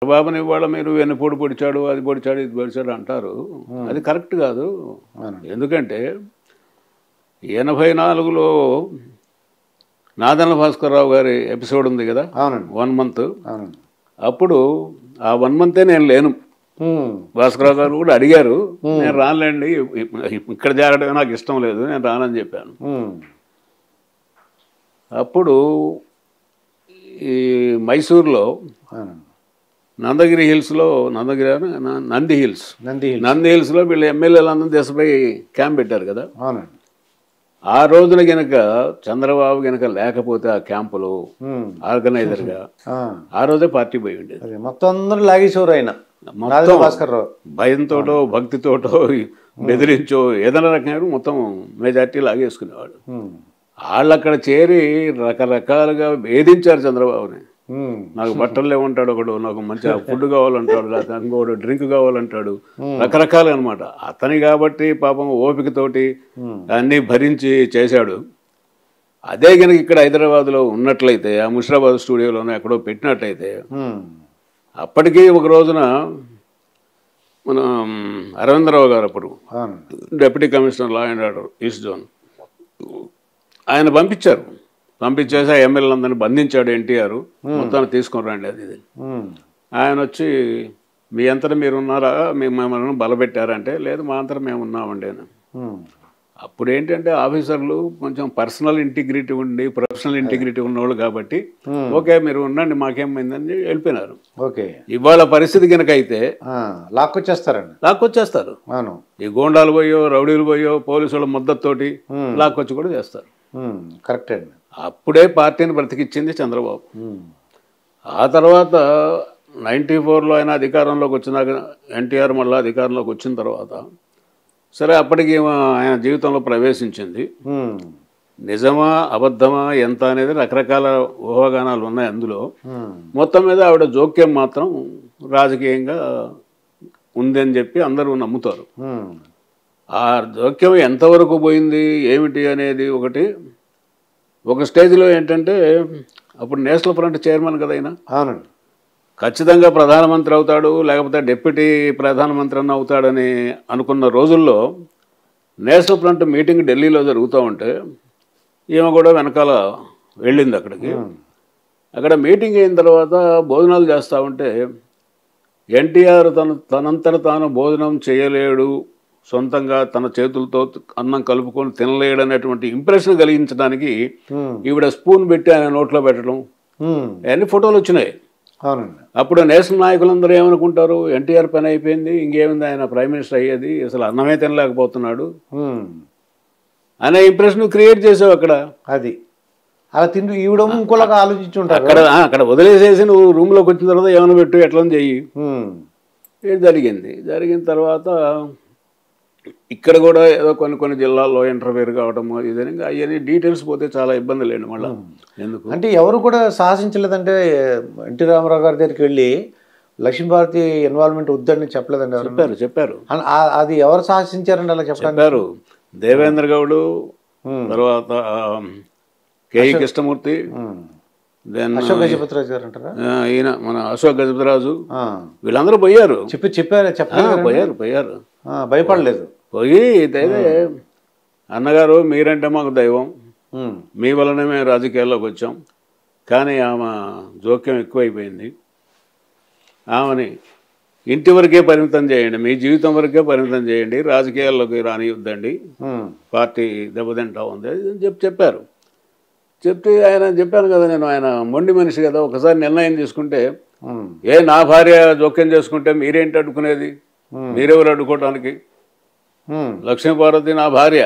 బాబుని ఇవాళ మీరు వెన్నుపోటు పొడిచాడు, అది పొడిచాడు, ఇది పొడిచాడు అంటారు. అది కరెక్ట్ కాదు. ఎందుకంటే 84లో నాదెండ్ల భాస్కర్రావు గారి ఎపిసోడ్ ఉంది కదా, 1 మంత్. అప్పుడు ఆ 1 మంతే నేను లేను. భాస్కర్రావు గారు కూడా అడిగారు, నేను రానులేండి, ఇక్కడ చేరడమే నాకు ఇష్టం లేదు, నేను రానని చెప్పాను. అప్పుడు ఈ మైసూర్లో నందగిరి హిల్స్లో, నంది హిల్స్లో వీళ్ళు ఎమ్మెల్యేలందరూ దేశపై క్యాంప్ పెట్టారు కదా. ఆ రోజున గనక చంద్రబాబు గనక లేకపోతే ఆ క్యాంపులో ఆర్గనైజర్గా ఆ రోజే పార్టీ పోయి ఉండేది. మొత్తం అందరూ లాగేసేవారు ఆయన. భయంతోటో భక్తితోటో బెదిరించో ఏదైనా రకంగా మొత్తం మెజార్టీ లాగేసుకునేవాడు. వాళ్ళు అక్కడ చేరి రకరకాలుగా వేధించారు చంద్రబాబుని. నాకు బట్టలు లేవంటాడు ఒకడు, నాకు మంచిగా ఫుడ్ కావాలంటాడు, లేకపోతే ఇంకోడు డ్రింక్ కావాలంటాడు, రకరకాలు అనమాట. అతని కాబట్టి పాపం ఓపికతోటి అన్నీ భరించి చేశాడు. అదే కనుక ఇక్కడ హైదరాబాద్లో ఉన్నట్లయితే, ఆ ముషిరాబాద్ స్టూడియోలోనే ఎక్కడో పెట్టినట్లయితే, అప్పటికీ ఒక రోజున మన అరవిందరావు గారు అప్పుడు deputy commissioner law and order east zone, ఆయన పంపించేసి ఆ ఎమ్మెల్యేలందరినీ బంధించాడు ఎన్టీఆర్. మొత్తాన్ని తీసుకొని రండి అది ఇది. ఆయన వచ్చి మీ అంతటా మీరు ఉన్నారా, మిమ్మల్ని బలపెట్టారంటే, లేదు మా అంతటా మేము ఉన్నామండి అని. అప్పుడు ఏంటంటే ఆఫీసర్లు కొంచెం పర్సనల్ ఇంటిగ్రిటీ ఉండి ప్రొఫెషనల్ ఇంటిగ్రిటీ ఉన్నవాళ్ళు కాబట్టి ఓకే మీరు ఉండండి మాకేమైందని వెళ్ళిపోయినారు. ఇవాళ పరిస్థితి కనుక అయితే లాక్కొచ్చేస్తారు. ఈ గోండాలు పోయో రౌడీలు పోయో పోలీసుల మద్దతుతోటి లాక్కొచ్చి కూడా చేస్తారు. కరెక్ట్ అండి. అప్పుడే పార్టీని బ్రతికిచ్చింది చంద్రబాబు. ఆ తర్వాత 94లో ఆయన అధికారంలోకి వచ్చినాక, ఎన్టీఆర్ మళ్ళీ అధికారంలోకి వచ్చిన తర్వాత సరే అప్పటికి ఆయన జీవితంలో ప్రవేశించింది. నిజమా అబద్ధమా ఎంత అనేది రకరకాల ఊహాగానాలు ఉన్నాయి అందులో. మొత్తం మీద ఆవిడ జోక్యం మాత్రం రాజకీయంగా ఉందని చెప్పి అందరూ నమ్ముతారు. ఆ జోక్యం ఎంతవరకు పోయింది ఏమిటి అనేది ఒక స్టేజ్లో ఏంటంటే, అప్పుడు నేషనల్ ఫ్రంట్ చైర్మన్ కదా ఆయన. అవునండి. ఖచ్చితంగా ప్రధానమంత్రి అవుతాడు, లేకపోతే డిప్యూటీ ప్రధానమంత్రి అన్న అవుతాడని అనుకున్న రోజుల్లో నేషనల్ ఫ్రంట్ మీటింగ్ ఢిల్లీలో జరుగుతూ ఉంటే ఈమె కూడా వెనకాల వెళ్ళింది అక్కడికి. అక్కడ మీటింగ్ అయిన తర్వాత భోజనాలు చేస్తూ ఉంటే ఎన్టీఆర్ తనంతట తాను భోజనం చేయలేడు, సొంతంగా తన చేతులతో అన్నం కలుపుకొని తినలేడు అనేటువంటి ఇంప్రెషన్ కలిగించడానికి ఈవిడ స్పూన్ పెట్టి ఆయన నోట్లో పెట్టడం, అన్ని ఫోటోలు వచ్చినాయి. అప్పుడు నేషనల్ నాయకులందరూ ఏమనుకుంటారు, ఎన్టీఆర్ పని అయిపోయింది, ఇంకేముంది ఆయన ప్రైమ్ మినిస్టర్ అయ్యేది, అసలు అన్నమే తినలేకపోతున్నాడు అనే ఇంప్రెషన్ క్రియేట్ చేసావు అక్కడ. అది అలా తింటూ ఈవిడ ఇంకోలాగా ఆలోచించుంటారు. అక్కడ వదిలేసేసి నువ్వు రూమ్లోకి వచ్చిన తర్వాత ఏమైనా పెట్టు ఎట్లా చెయ్యి. ఇది జరిగిన తర్వాత ఇక్కడ కూడా ఏదో కొన్ని జిల్లాల్లో ఇంటర్ఫేర్ కావటము ఇదని అవన్నీ డీటెయిల్స్ పోతే చాలా ఇబ్బంది లేండి మళ్ళీ. ఎందుకు అంటే ఎవరు కూడా సాహసించలేదంటే, ఎన్టీ రామారావు గారి దగ్గరికి వెళ్ళి లక్ష్మీభారతి ఇన్వాల్వ్మెంట్ వద్దని చెప్పలేదండి. చెప్పారు. అది ఎవరు సాహసించారండి అలా చెప్పారు? దేవేంద్ర గౌడ్, తర్వాత కేఈ కృష్ణమూర్తి, అశోక్ గజపతిరాజు గారు అంటారా, ఈయన మన అశోక్ గజపతిరాజు, వీళ్ళందరూ పోయారు. పోయారు భయపడలేదు. పోయి అయితే అన్నగారు మీరంటే మాకు దైవం, మీ వల్లనే మేము రాజకీయాల్లోకి వచ్చాం, కానీ ఆమె జోక్యం ఎక్కువైపోయింది, ఆమెని ఇంటి వరకే పరిమితం చేయండి, మీ జీవితం వరకే పరిమితం చేయండి, రాజకీయాల్లోకి రానియొద్దండి, పార్టీ దెబ్బతింటా ఉంది అని చెప్పారు. చెప్తే ఆయన చెప్పాను కదా నేను, ఆయన మొండి మనిషి కదా, ఒకసారి నిర్ణయం తీసుకుంటే నా భార్య జోక్యం చేసుకుంటే మీరేంటి అడ్డుకునేది, మీరెవరు అడ్డుకోవటానికి, లక్ష్మీపార్వతి నా భార్య,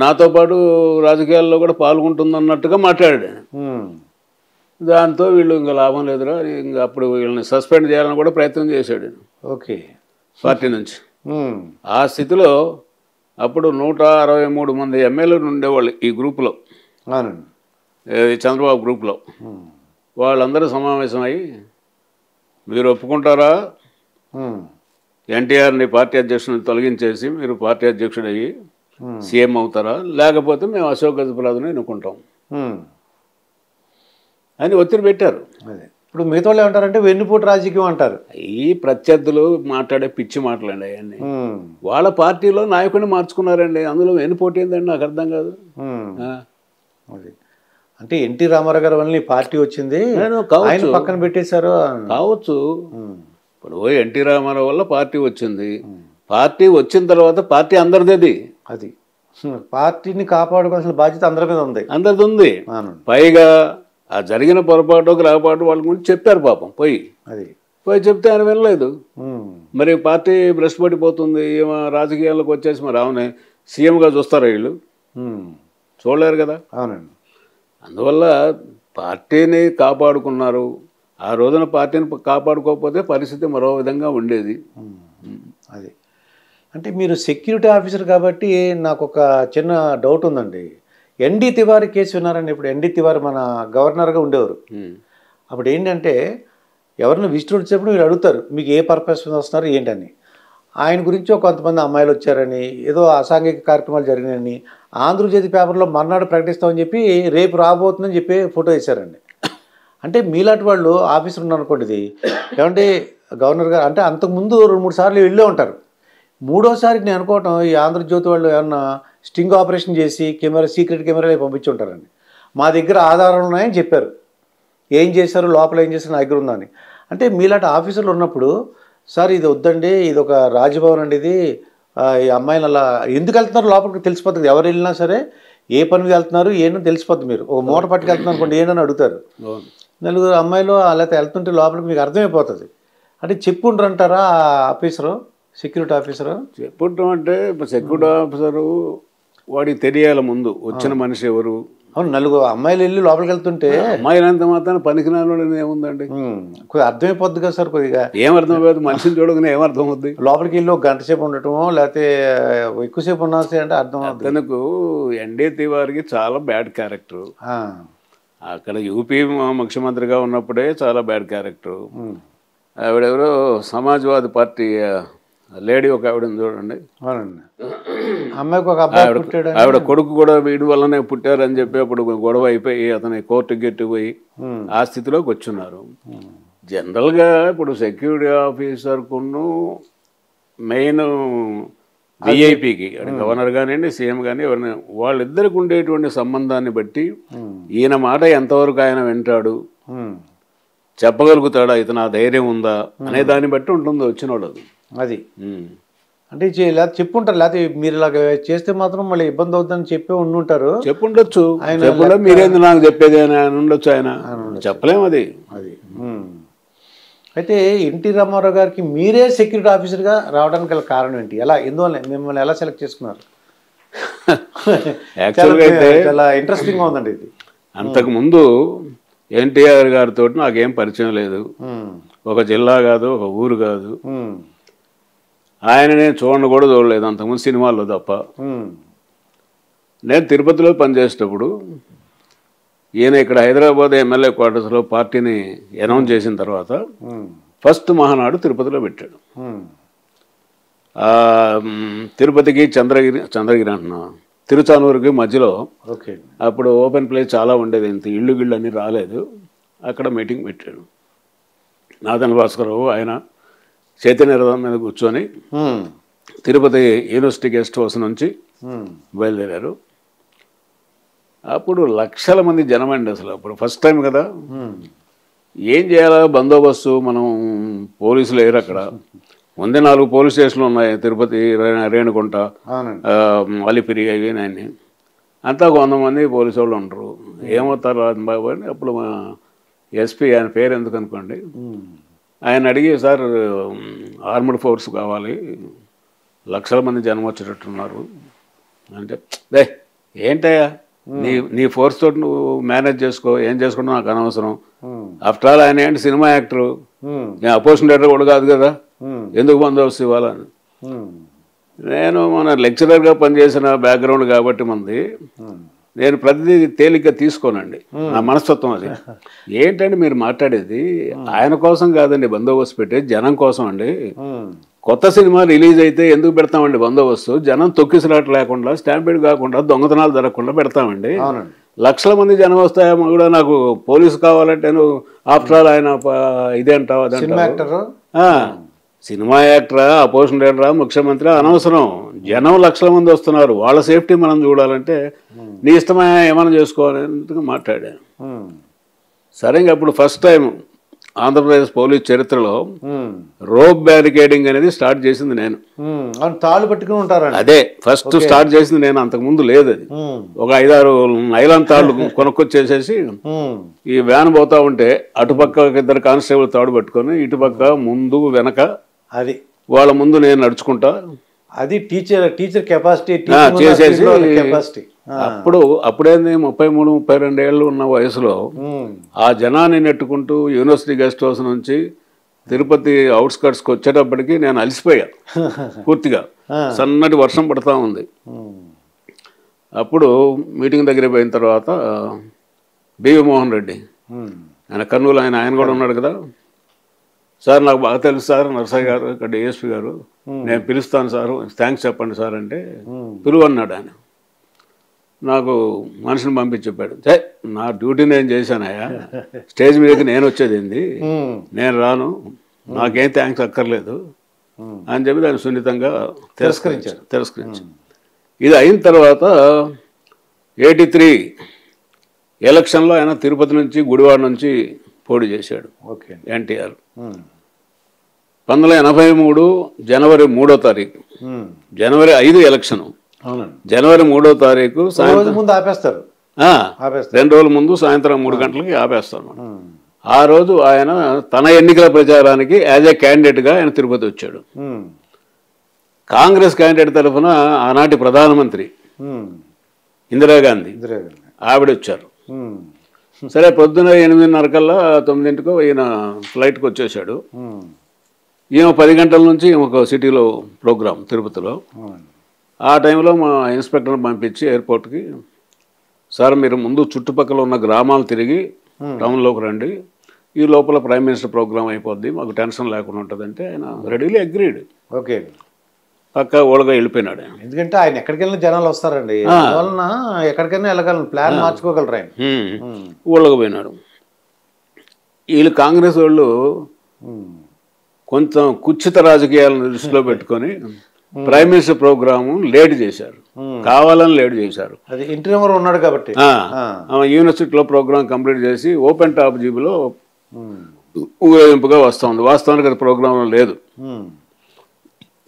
నాతో పాటు రాజకీయాల్లో కూడా పాల్గొంటుందన్నట్టుగా మాట్లాడాడు. దాంతో వీళ్ళు ఇంకా లాభం లేదురా, ఇంకా అప్పుడు వీళ్ళని సస్పెండ్ చేయాలని కూడా ప్రయత్నం చేశాడు పార్టీ నుంచి. ఆ స్థితిలో అప్పుడు 163 మంది ఎమ్మెల్యేలు ఉండేవాళ్ళు ఈ గ్రూపులో, చంద్రబాబు గ్రూప్లో. వాళ్ళందరూ సమావేశమై మీరు ఒప్పుకుంటారా ఎన్టీఆర్ని పార్టీ అధ్యక్షుడిని తొలగించేసి మీరు పార్టీ అధ్యక్షుడు అయ్యి సీఎం అవుతారా, లేకపోతే మేము అశోక్ గజపతిరాజుని ఎన్నుకుంటాం అని ఒత్తిడి పెట్టారు. ఇప్పుడు మిగతా వాళ్ళు ఏమంటారంటే వెన్నుపోటు రాజకీయం అంటారు. ఈ ప్రత్యర్థులు మాట్లాడే పిచ్చి మాటలండి అవన్నీ. వాళ్ళ పార్టీలో నాయకుడిని మార్చుకున్నారండి, అందులో వెన్నుపోటు ఏందండి నాకు అర్థం కాదు. అది అంటే ఎన్టీ రామారావు గారి వల్ల పార్టీ వచ్చింది, ఆయన పక్కన పెట్టేశారు కావచ్చు. ఇప్పుడు ఎన్టీ రామారావు వల్ల పార్టీ వచ్చింది, పార్టీ వచ్చిన తర్వాత పార్టీ అందరిది. అది పార్టీని కాపాడుకోవాల్సిన బాధ్యత అందరి మీద ఉంది, అందరిది ఉంది. పైగా ఆ జరిగిన పొరపాటు గ్రహపాటు వాళ్ళ గురించి చెప్పారు పాపం, పోయి చెప్తే ఆయన వినలేదు. మరి పార్టీ భ్రష్టు పడిపోతుంది, రాజకీయాల్లోకి వచ్చేసి మరి అవునే సీఎంగా చూస్తారా వీళ్ళు? చూడలేరు కదా. అవునండి. అందువల్ల పార్టీని కాపాడుకున్నారు. ఆ రోజున పార్టీని కాపాడుకోకపోతే పరిస్థితి మరో విధంగా ఉండేది. అది అంటే మీరు సెక్యూరిటీ ఆఫీసర్ కాబట్టి నాకు ఒక చిన్న డౌట్ ఉందండి. ఎన్డీ తివారీ కేసు విన్నారండి? ఇప్పుడు ఎన్డీ తివారీ మన గవర్నర్గా ఉండేవారు. అప్పుడు ఏంటంటే ఎవరైనా విజిటర్ వచ్చేప్పుడు మీరు అడుగుతారు మీకు ఏ పర్పస్ మీద వస్తున్నారు ఏంటని. ఆయన గురించి కొంతమంది అమ్మాయిలు వచ్చారని, ఏదో అసాంఘిక కార్యక్రమాలు జరిగినాయని ఆంధ్రజ్యోతి పేపర్లో మర్నాడు ప్రకటిస్తామని చెప్పి రేపు రాబోతుందని చెప్పి ఫోటో వేశారండి. అంటే మీలాంటి వాళ్ళు ఆఫీసర్ ఉన్నారనుకోండి, ఇది ఏమంటే గవర్నర్ గారు అంటే అంతకుముందు 2-3 సార్లు వెళ్ళే ఉంటారు. మూడోసారికి నేను అనుకోవటం ఈ ఆంధ్రజ్యోతి వాళ్ళు ఏమన్నా స్టింగ్ ఆపరేషన్ చేసి సీక్రెట్ కెమెరాలు పంపించి ఉంటారండి. మా దగ్గర ఆధారాలు ఉన్నాయని చెప్పారు. ఏం చేశారు, లోపల ఏం చేశారు నా దగ్గర ఉందని. అంటే మీలాంటి ఆఫీసర్లు ఉన్నప్పుడు సార్ ఇది వద్దండి, ఇది ఒక రాజభవన్ అండి, ఇది ఈ అమ్మాయిని అలా ఎందుకు వెళ్తున్నారు లోపలికి తెలిసిపోతుంది. ఎవరు వెళ్ళినా సరే ఏ పని మీద వెళ్తున్నారు ఏంటో తెలిసిపోద్ది. మీరు ఒక మూట పట్టుకెళ్తున్నారు అనుకోండి ఏంటని అడుగుతారు. 4 అమ్మాయిలు అలా వెళ్తుంటే లోపలికి మీకు అర్థమైపోతుంది. అంటే చెప్పుండ్రు అంటారా ఆఫీసరు, సెక్యూరిటీ ఆఫీసరు? చెప్పుంటాం అంటే సెక్యూరిటీ ఆఫీసరు వాడికి తెలియాలి ముందు వచ్చిన మనిషి ఎవరు. అవును, 4 అమ్మాయిలు వెళ్ళి లోపలికి వెళ్తుంటే అమ్మాయిలంత మాత్రం పనికినాలో ఏముందండి, కొద్దిగా అర్థమైపోద్ది కదా సార్. కొద్దిగా ఏమర్థమైపోతుంది, మనిషిని చూడగానే ఏమర్థం అవుద్ది. లోపలికి వెళ్ళి 1 గంట సేపు ఉండటమో లేకపోతే ఎక్కువసేపు ఉన్నా అంటే అర్థం అవుతుంది. తనకు ఎన్డీ తివారికి చాలా బ్యాడ్ క్యారెక్టర్. అక్కడ యూపీ ముఖ్యమంత్రిగా ఉన్నప్పుడే చాలా బ్యాడ్ క్యారెక్టర్. ఆవిడెవరో సమాజ్వాదీ పార్టీ లేడీ ఒక ఆవిడ చూడండి, అమ్మాయికి ఒక అబ్బాయి పుట్టాడు, ఆవిడ కొడుకు కూడా వీడి వల్లనే పుట్టారని చెప్పి అప్పుడు గొడవ అయిపోయి అతని కోర్టుకి గెట్టిపోయి ఆ స్థితిలోకి వచ్చున్నారు. జనరల్గా ఇప్పుడు సెక్యూరిటీ ఆఫీసర్కును మెయిన్ విఐపికి గవర్నర్ కానివ్వండి సీఎం కానీ ఎవరైనా వాళ్ళిద్దరికి ఉండేటువంటి సంబంధాన్ని బట్టి ఈయన మాట ఎంతవరకు ఆయన వింటాడు, చెప్పగలుగుతాడా, ఇతను ఆ ధైర్యం ఉందా అనే దాన్ని బట్టి ఉంటుంది వచ్చిన వాళ్ళది. అది అంటే లేకపోతే చెప్పుంటారు, లేకపోతే మీరు ఇలాగ చేస్తే మాత్రం మళ్ళీ ఇబ్బంది అవుతుందని చెప్పి ఉండుంటారు. చెప్పుండొచ్చు, మీరేంది నాకు చెప్పేది అని ఉండొచ్చు, ఆయన చెప్పలేము అది. అయితే ఎన్టీ రామారావు గారికి మీరే సెక్యూరిటీ ఆఫీసర్గా రావడానికి గల కారణం ఏంటి? ఎందువల్ల మిమ్మల్ని ఎలా సెలెక్ట్ చేసుకున్నారు? చాలా ఇంట్రెస్టింగ్గా ఉందండి ఇది. అంతకుముందు ఎన్టీఆర్ గారితో నాకేం పరిచయం లేదు, ఒక జిల్లా కాదు ఒక ఊరు కాదు, ఆయన నేను కూడా చూడలేదు అంతకుముందు సినిమాల్లో తప్ప. నేను తిరుపతిలో పనిచేసేటప్పుడు ఈయన ఇక్కడ హైదరాబాద్ ఎమ్మెల్యే క్వార్టర్స్లో పార్టీని అనౌన్స్ చేసిన తర్వాత ఫస్ట్ మహానాడు తిరుపతిలో పెట్టాడు. తిరుపతికి చంద్రగిరి అంటున్నా తిరుచానూరుకి మధ్యలో అప్పుడు ఓపెన్ ప్లేస్ చాలా ఉండేది, ఇంత ఇళ్ళు గిళ్ళు అని రాలేదు, అక్కడ మీటింగ్ పెట్టాడు. నాదన్ భాస్కరరావు ఆయన చైతన్య రథం మీద కూర్చొని తిరుపతి యూనివర్సిటీ గెస్ట్ హౌస్ నుంచి బయలుదేరారు. అప్పుడు లక్షల మంది జనం అండి, అసలు అప్పుడు ఫస్ట్ టైం కదా. ఏం చేయాలా బందోబస్తు, మనం పోలీసులు లేరు అక్కడ, ముందే 4 పోలీస్ స్టేషన్లు ఉన్నాయి, తిరుపతి, రేణుగుంట, అలిపిరి అవి నాయన్ని, అంతా 100 మంది పోలీసు వాళ్ళు ఉండరు. ఏమవుతారు బాబు అని అప్పుడు మా ఎస్పీ, ఆయన పేరు ఎందుకు అనుకోండి, ఆయన అడిగి సార్ ఆర్మడ్ ఫోర్స్ కావాలి, లక్షల మంది జనం వచ్చేటట్టున్నారు అంటే, దే ఏంటయ్యా నీ ఫోర్స్ తోటి నువ్వు మేనేజ్ చేసుకో, ఏం చేసుకుంటా నాకు అనవసరం. ఆఫ్టర్ ఆల్ ఆయన ఏంటి సినిమా యాక్టరు, నేను అపోజిషన్ డైరెక్టర్ కూడా కాదు కదా, ఎందుకు బందోబస్తు ఇవ్వాలని. నేను మన లెక్చరర్గా పనిచేసిన బ్యాక్గ్రౌండ్ కాబట్టి మంది నేను ప్రతిదీ తేలిగ్గా తీసుకోనండి, నా మనస్తత్వం అది. ఏంటంటే మీరు మాట్లాడేది ఆయన కోసం కాదండి బందోబస్తు పెట్టేది, జనం కోసం అండి. కొత్త సినిమా రిలీజ్ అయితే ఎందుకు పెడతామండి బందోబస్తు, జనం తొక్కిసలాట లేకుండా, స్టాంపీడ్ కాకుండా, దొంగతనాలు జరగకుండా పెడతామండి. లక్షల మంది జనం వస్తాయేమో కూడా నాకు పోలీసు కావాలంటే నువ్వు ఆఫ్టర్ ఆల్ ఆయన ఇదేంటావు సినిమా అదంటావు. యాక్టర్ సినిమా యాక్టరా, అపోజిషన్ లీడరా, ముఖ్యమంత్రి అనవసరం. జనం లక్షల మంది వస్తున్నారు, వాళ్ళ సేఫ్టీ మనం చూడాలంటే నీ ఇష్టమే ఏమైనా చేసుకోవాలని మాట్లాడాను. సరే, ఇంకా అప్పుడు ఫస్ట్ టైం ఆంధ్రప్రదేశ్ పోలీస్ చరిత్రలో రోప్ బ్యారికేడింగ్ అనేది స్టార్ట్ చేసింది నేను. తాళ్ళు పట్టుకుని ఉంటారు, అదే ఫస్ట్ స్టార్ట్ చేసింది నేను, అంతకుముందు లేదు అది. ఒక 5-6 నైలాన్ తాళ్ళు కొనుక్కొచ్చేసేసి ఈ వ్యాన్ పోతా ఉంటే అటుపక్క 2 కానిస్టేబుల్ తాడు పట్టుకొని ఇటుపక్క ముందు వెనక అది వాళ్ళ ముందు నేను నడుచుకుంటా అది టీచర్ కెపాసిటీ చేసేసి కెపాసిటీ. అప్పుడేంది 33-32 ఏళ్ళు ఉన్న వయసులో ఆ జనాన్ని నెట్టుకుంటూ యూనివర్సిటీ గెస్ట్ హౌస్ నుంచి తిరుపతి అవుట్స్కట్స్కి వచ్చేటప్పటికి నేను అలసిపోయా పూర్తిగా. సన్నటి వర్షం పడతా ఉంది. అప్పుడు మీటింగ్ దగ్గర పోయిన తర్వాత బివి మోహన్ రెడ్డి, ఆయన కర్నూలు, ఆయన కూడా ఉన్నాడు కదా, సార్ నాకు బాగా తెలుసు సార్, నర్సయ్య గారు ఇక్కడ డిఎస్పీ గారు, నేను పిలుస్తాను సార్, థ్యాంక్స్ చెప్పండి సార్ అంటే పిలువు అన్నాడు ఆయన. నాకు మనిషిని పంపించి చెప్పాడు, నా డ్యూటీ నేను చేశానయ్యా, స్టేజ్ మీదకి నేను వచ్చేది ఏంది, నేను రాను, నాకేం థ్యాంక్స్ అక్కర్లేదు అని చెప్పి దాన్ని సున్నితంగా తిరస్కరించారు. ఇది అయిన తర్వాత 83 ఎలక్షన్లో ఆయన తిరుపతి నుంచి గుడివాడ నుంచి పోటీ చేశాడు ఎన్టీఆర్. 1983 జనవరి 3వ తారీఖు, జనవరి 5 ఎలక్షన్, జనవరి 3వ తారీఖు ముందు ఆపేస్తారు, 2 రోజుల ముందు సాయంత్రం 3 గంటలకి ఆపేస్తాను. ఆ రోజు ఆయన తన ఎన్నికల ప్రచారానికి యాజ్ ఏ క్యాండిడేట్గా ఆయన తిరుపతి వచ్చాడు. కాంగ్రెస్ క్యాండిడేట్ తరఫున ఆనాటి ప్రధానమంత్రి ఇందిరాగాంధీ ఆవిడ వచ్చారు. సరే, పొద్దున 8:30 కల్లా 9 ఈయన ఫ్లైట్కి వచ్చేసాడు. ఈయన 10 గంటల నుంచి ఒక సిటీలో ప్రోగ్రాం తిరుపతిలో. ఆ టైంలో మా ఇన్స్పెక్టర్ని పంపించి ఎయిర్పోర్ట్కి, సార్ మీరు ముందు చుట్టుపక్కల ఉన్న గ్రామాలు తిరిగి టౌన్లోకి రండి, ఈ లోపల ప్రైమ్ మినిస్టర్ ప్రోగ్రామ్ అయిపోద్ది, మాకు టెన్షన్ లేకుండా ఉంటుందంటే ఆయన రెడీలీ అగ్రీడ్. పక్క ఓళ్ళగా వెళ్ళిపోయినాడు. ఎందుకంటే ఆయన ఎక్కడికి వెళ్ళిన జనాలు వస్తారండి, వలన ఎక్కడికైనా వెళ్ళగలను, ప్లాన్ మార్చుకోగలరు ఆయన. ఊళ్ళకి పోయినాడు. వీళ్ళు కాంగ్రెస్ వాళ్ళు కొంచెం కుచ్చిత రాజకీయాలను దృష్టిలో పెట్టుకొని ప్రైమ్ మినిస్టర్ ప్రోగ్రాము లేట్ చేశారు, కావాలని లేట్ చేశారు. అది ఇంటర్వ్యూ ఉన్నాడు కాబట్టి యూనివర్సిటీలో ప్రోగ్రామ్ కంప్లీట్ చేసి ఓపెన్ టాప్ జీబులో ఊరేగింపుగా వస్తుంది. వాస్తవానికి అది ప్రోగ్రాంలో లేదు.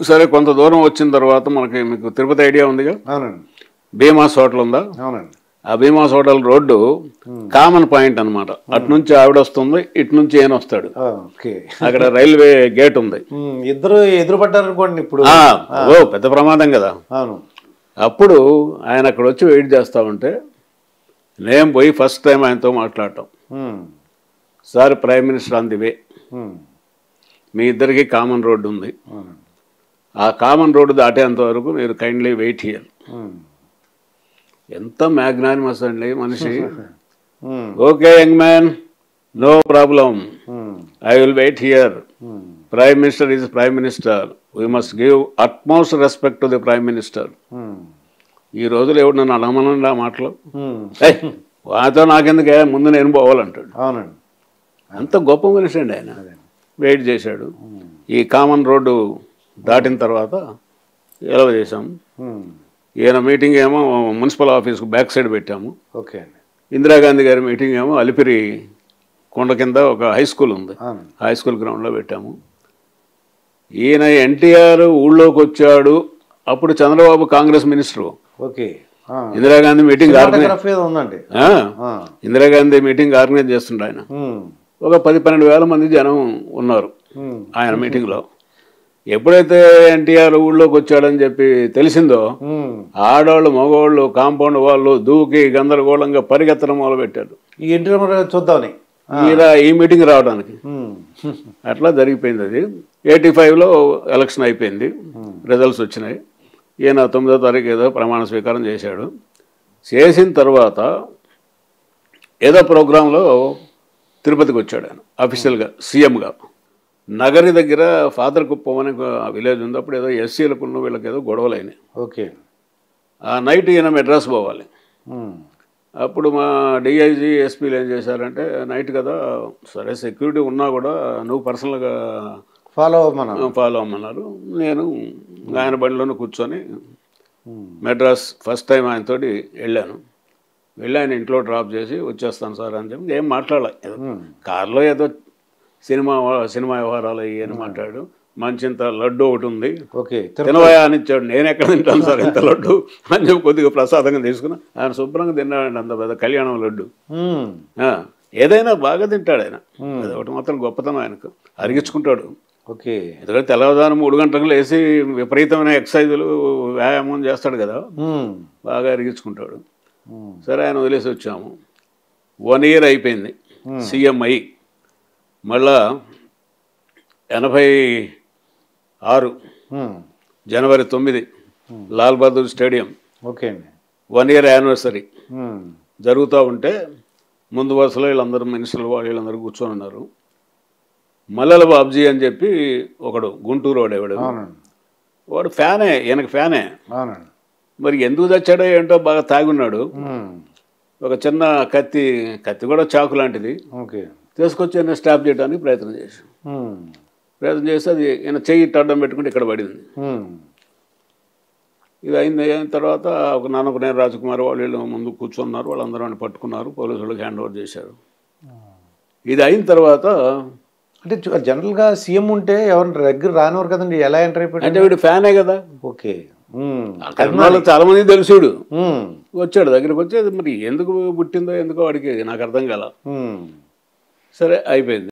సరే, కొంత దూరం వచ్చిన తర్వాత మీకు తిరుపతి ఐడియా ఉందిగా, భీమాస్ హోటల్ ఉందా, ఆ Bhimas hotel road common point అనమాట. అటు నుంచి ఆవిడ వస్తుంది, ఇటు నుంచి ఈయన వస్తాడు. అక్కడ రైల్వే గేట్ ఉంది. ఇద్దరు ఎదురుపడ్డారు అనుకోండి, ఇప్పుడు పెద్ద ప్రమాదం కదా. అప్పుడు ఆయన అక్కడ వచ్చి వెయిట్ చేస్తా ఉంటే నేను పోయి ఫస్ట్ టైం ఆయనతో మాట్లాడటం, sir prime minister on the way, మీ ఇద్దరికి కామన్ రోడ్డు ఉంది, ఆ కామన్ రోడ్డు దాటేంత వరకు మీరు కైండ్లీ వెయిట్ హియర్. ఎంత మ్యాగ్నానిమస్ అండి మనిషి. Okay young man, no problem, I will wait here, prime minister is prime minister, we must give utmost respect to the prime minister. ఈ రోజులు ఎవడు నన్ను అడగమనండి ఆ మాటలు, వాతో నాకెందుకే, ముందు నేను పోవాలంటాడు. అవునండి, అంత గొప్ప మనిషి అండి ఆయన. వెయిట్ చేశాడు. ఈ కామన్ రోడ్డు దాటిన తర్వాత ఎలా చేసాం, ఈయన మీటింగ్ ఏమో మున్సిపల్ ఆఫీస్కు బ్యాక్ సైడ్ పెట్టాము. ఇందిరాగాంధీ గారి మీటింగ్ ఏమో అలిపిరి కొండ కింద ఒక హై స్కూల్ ఉంది, హై స్కూల్ గ్రౌండ్లో పెట్టాము. ఈయన ఎన్టీఆర్ ఊళ్ళోకి వచ్చాడు, అప్పుడు Chandrababu Congress minister. Indira Gandhi meeting Indira Gandhi meeting organise చేస్తుండే ఆయన. ఒక 10-12 వేల మంది జనం ఉన్నారు ఆయన మీటింగ్లో. ఎప్పుడైతే ఎన్టీఆర్ ఊళ్ళోకి వచ్చాడని చెప్పి తెలిసిందో ఆడవాళ్ళు మగవాళ్ళు కాంపౌండ్ వాళ్ళు దూకి గందరగోళంగా పరిగెత్తడం మొదలు పెట్టారు చూద్దామని ఈ మీటింగ్ రావడానికి. అట్లా జరిగిపోయింది. అది 85లో ఎలక్షన్ అయిపోయింది, రిజల్ట్స్ వచ్చినాయి. ఈయన 9వ తారీఖు ఏదో ప్రమాణ స్వీకారం చేశాడు. చేసిన తర్వాత ఏదో ప్రోగ్రాంలో తిరుపతికి వచ్చాడు ఆయన అఫీషియల్గా సీఎంగా. నగరి దగ్గర ఫాదర్ కుప్పం అనే విలేజ్ ఉంది. అప్పుడు ఏదో ఎస్సీలకు ఉన్న వీళ్ళకి ఏదో గొడవలు అయినాయి. ఓకే. ఆ నైట్ ఈయన మెడ్రాస్ పోవాలి. అప్పుడు మా డిఐజీ ఎస్పీలు ఏం చేశారంటే నైట్ కదా సరే సెక్యూరిటీ ఉన్నా కూడా నువ్వు పర్సనల్గా ఫాలో అవ్వమన్నా. ఫాలో అమ్మన్నారు. నేను ఆయన బండిలోనే కూర్చొని మెడ్రాస్ ఫస్ట్ టైం ఆయనతోటి వెళ్ళాను. వెళ్ళి ఆయన ఇంట్లో డ్రాప్ చేసి వచ్చేస్తాను సార్ అని చెప్పి ఏం మాట్లాడలేదు. కారులో ఏదో సినిమా వ్యవహారాలు అయ్యి అని మాట్లాడు. మంచి ఇంత లడ్డు ఒకటి ఉంది, ఓకే తినవయా అని ఇచ్చాడు. నేను ఎక్కడ తింటాను సార్ ఇంత లడ్డు అని చెప్పి కొద్దిగా ప్రసాదంగా తీసుకున్నా. ఆయన శుభ్రంగా తిన్నాడండి అంత పెద్ద కళ్యాణం లడ్డు. ఏదైనా బాగా తింటాడు ఆయన. అది ఒకటి మాత్రం గొప్పతనం ఆయనకు. అరిగించుకుంటాడు. ఓకే. ఎందుకంటే తెల్లవారుజాము 3 గంటలకు లేచి విపరీతమైన ఎక్సర్సైజులు వ్యాయామం చేస్తాడు కదా, బాగా అరిగించుకుంటాడు. సరే ఆయన వదిలేసి వచ్చాము. 1 year అయిపోయింది సీఎం అయ్యి. మళ్ళా 86 జనవరి 9 లాల్ బహదూర్ స్టేడియం ఓకే అండి 1 year యానివర్సరీ జరుగుతూ ఉంటే ముందు వరుసలో వీళ్ళందరూ మినిస్టర్లు వీళ్ళందరూ కూర్చొని ఉన్నారు. మల్లెల బాబ్జీ అని చెప్పి ఒకడు గుంటూరు వాడేవాడు. వాడు ఫ్యానే, ఈయనకు ఫ్యానే. మరి ఎందుకు తెచ్చాడో ఏంటో బాగా తాగున్నాడు. ఒక చిన్న కత్తి కూడా చాకు లాంటిది తీసుకొచ్చి ఆయన స్టాప్ చేయడానికి ప్రయత్నం చేసి అది ఈయన చెయ్యి అడ్డం పెట్టుకుంటే ఇక్కడ పడింది. ఇది అయిన తర్వాత ఒక నాన్నకునేని రాజకుమార్ వాళ్ళు ముందు కూర్చున్నారు. వాళ్ళందరూ ఆయన పట్టుకున్నారు, పోలీసు వాళ్ళకి హ్యాండ్ ఓవర్ చేశారు. ఇది అయిన తర్వాత అంటే జనరల్గా సీఎం ఉంటే ఎవరిని దగ్గర రానివారు కదండి, ఎలా ఎంటర్ అయిపోయాడు అంటే వీడు ఫ్యానే కదా. ఓకే. చాలా మంది తెలుసుడు. వచ్చాడు దగ్గరికి వచ్చి మరి ఎందుకు పుట్టిందో ఎందుకో వాడికి నాకు అర్థం కాల. సరే అయిపోయింది.